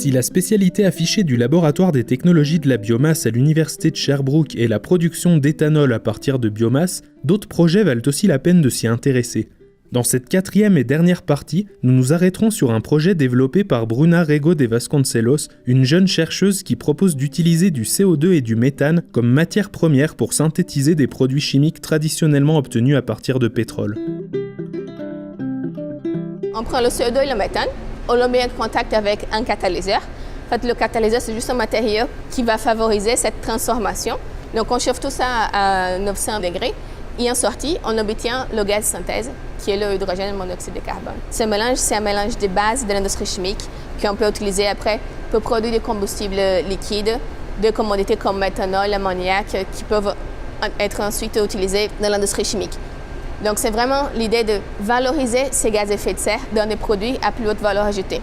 Si la spécialité affichée du laboratoire des technologies de la biomasse à l'université de Sherbrooke est la production d'éthanol à partir de biomasse, d'autres projets valent aussi la peine de s'y intéresser. Dans cette 4e et dernière partie, nous nous arrêterons sur un projet développé par Bruna Rego de Vasconcelos, une jeune chercheuse qui propose d'utiliser du CO2 et du méthane comme matière première pour synthétiser des produits chimiques traditionnellement obtenus à partir de pétrole. On prend le CO2 et le méthane, on le met en contact avec un catalyseur. En fait, le catalyseur, c'est juste un matériau qui va favoriser cette transformation. Donc, on chauffe tout ça à 900 degrés. Et en sortie, on obtient le gaz de synthèse, qui est le hydrogène et le monoxyde de carbone. Ce mélange, c'est un mélange de base de l'industrie chimique qu'on peut utiliser après pour produire des combustibles liquides, de commodités comme méthanol, l'ammoniac, qui peuvent être ensuite utilisés dans l'industrie chimique. Donc, c'est vraiment l'idée de valoriser ces gaz à effet de serre dans des produits à plus haute valeur ajoutée.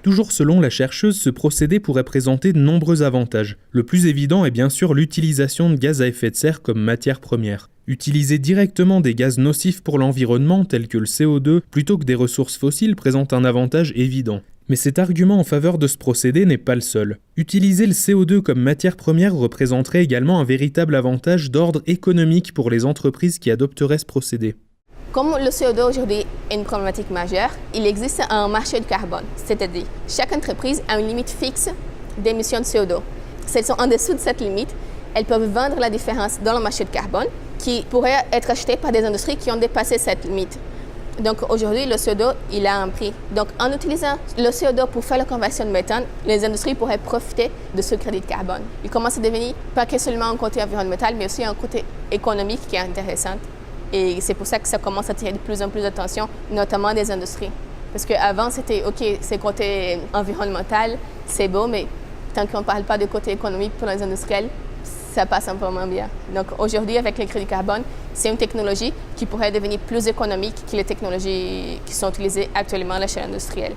Toujours selon la chercheuse, ce procédé pourrait présenter de nombreux avantages. Le plus évident est bien sûr l'utilisation de gaz à effet de serre comme matière première. Utiliser directement des gaz nocifs pour l'environnement, tels que le CO2, plutôt que des ressources fossiles, présente un avantage évident. Mais cet argument en faveur de ce procédé n'est pas le seul. Utiliser le CO2 comme matière première représenterait également un véritable avantage d'ordre économique pour les entreprises qui adopteraient ce procédé. Comme le CO2 aujourd'hui est une problématique majeure, il existe un marché de carbone, c'est-à-dire chaque entreprise a une limite fixe d'émissions de CO2. Si elles sont en dessous de cette limite, elles peuvent vendre la différence dans le marché de carbone qui pourrait être acheté par des industries qui ont dépassé cette limite. Donc aujourd'hui, le CO2, il a un prix. Donc en utilisant le CO2 pour faire la conversion de méthane, les industries pourraient profiter de ce crédit de carbone. Il commence à devenir pas que seulement un côté environnemental, mais aussi un côté économique qui est intéressant. Et c'est pour ça que ça commence à attirer de plus en plus d'attention, notamment des industries. Parce qu'avant, c'était OK, c'est côté environnemental, c'est beau, mais tant qu'on ne parle pas de côté économique pour les industriels, ça passe un peu moins bien. Donc aujourd'hui, avec les crédits carbone, c'est une technologie qui pourrait devenir plus économique que les technologies qui sont utilisées actuellement à l'échelle industrielle.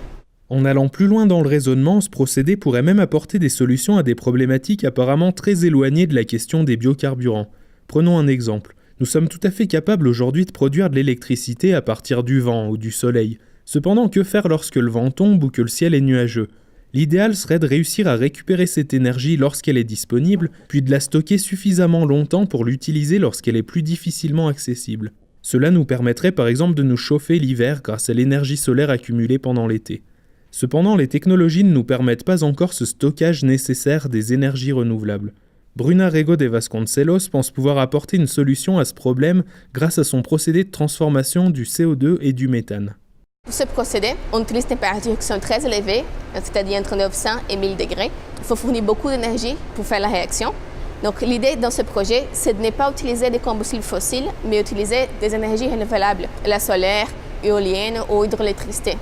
En allant plus loin dans le raisonnement, ce procédé pourrait même apporter des solutions à des problématiques apparemment très éloignées de la question des biocarburants. Prenons un exemple. Nous sommes tout à fait capables aujourd'hui de produire de l'électricité à partir du vent ou du soleil. Cependant, que faire lorsque le vent tombe ou que le ciel est nuageux ? L'idéal serait de réussir à récupérer cette énergie lorsqu'elle est disponible, puis de la stocker suffisamment longtemps pour l'utiliser lorsqu'elle est plus difficilement accessible. Cela nous permettrait par exemple de nous chauffer l'hiver grâce à l'énergie solaire accumulée pendant l'été. Cependant, les technologies ne nous permettent pas encore ce stockage nécessaire des énergies renouvelables. Bruna Rego de Vasconcelos pense pouvoir apporter une solution à ce problème grâce à son procédé de transformation du CO2 et du méthane. Pour ce procédé, on utilise des températures qui sont très élevées, c'est-à-dire entre 900 et 1000 degrés. Il faut fournir beaucoup d'énergie pour faire la réaction. Donc l'idée dans ce projet, c'est de ne pas utiliser des combustibles fossiles, mais utiliser des énergies renouvelables, la solaire, éolienne ou hydroélectricité.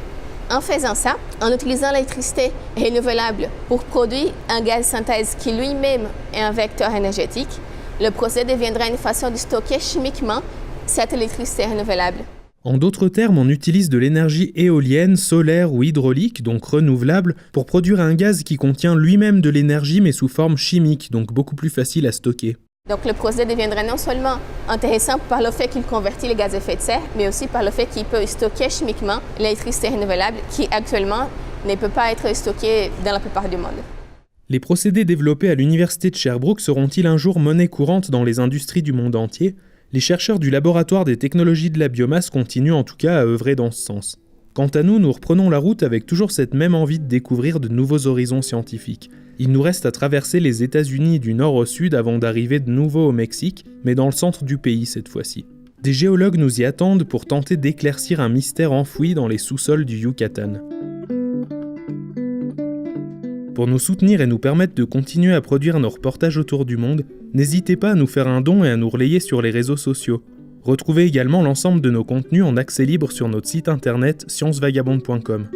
En faisant ça, en utilisant l'électricité renouvelable pour produire un gaz de synthèse qui lui-même est un vecteur énergétique, le procédé deviendra une façon de stocker chimiquement cette électricité renouvelable. En d'autres termes, on utilise de l'énergie éolienne, solaire ou hydraulique, donc renouvelable, pour produire un gaz qui contient lui-même de l'énergie mais sous forme chimique, donc beaucoup plus facile à stocker. Donc le procédé deviendrait non seulement intéressant par le fait qu'il convertit les gaz à effet de serre, mais aussi par le fait qu'il peut stocker chimiquement l'électricité renouvelable qui actuellement ne peut pas être stockée dans la plupart du monde. Les procédés développés à l'université de Sherbrooke seront-ils un jour monnaie courante dans les industries du monde entier ? Les chercheurs du laboratoire des technologies de la biomasse continuent en tout cas à œuvrer dans ce sens. Quant à nous, nous reprenons la route avec toujours cette même envie de découvrir de nouveaux horizons scientifiques. Il nous reste à traverser les États-Unis du nord au sud avant d'arriver de nouveau au Mexique, mais dans le centre du pays cette fois-ci. Des géologues nous y attendent pour tenter d'éclaircir un mystère enfoui dans les sous-sols du Yucatan. Pour nous soutenir et nous permettre de continuer à produire nos reportages autour du monde, n'hésitez pas à nous faire un don et à nous relayer sur les réseaux sociaux. Retrouvez également l'ensemble de nos contenus en accès libre sur notre site internet sciencevagabonde.com.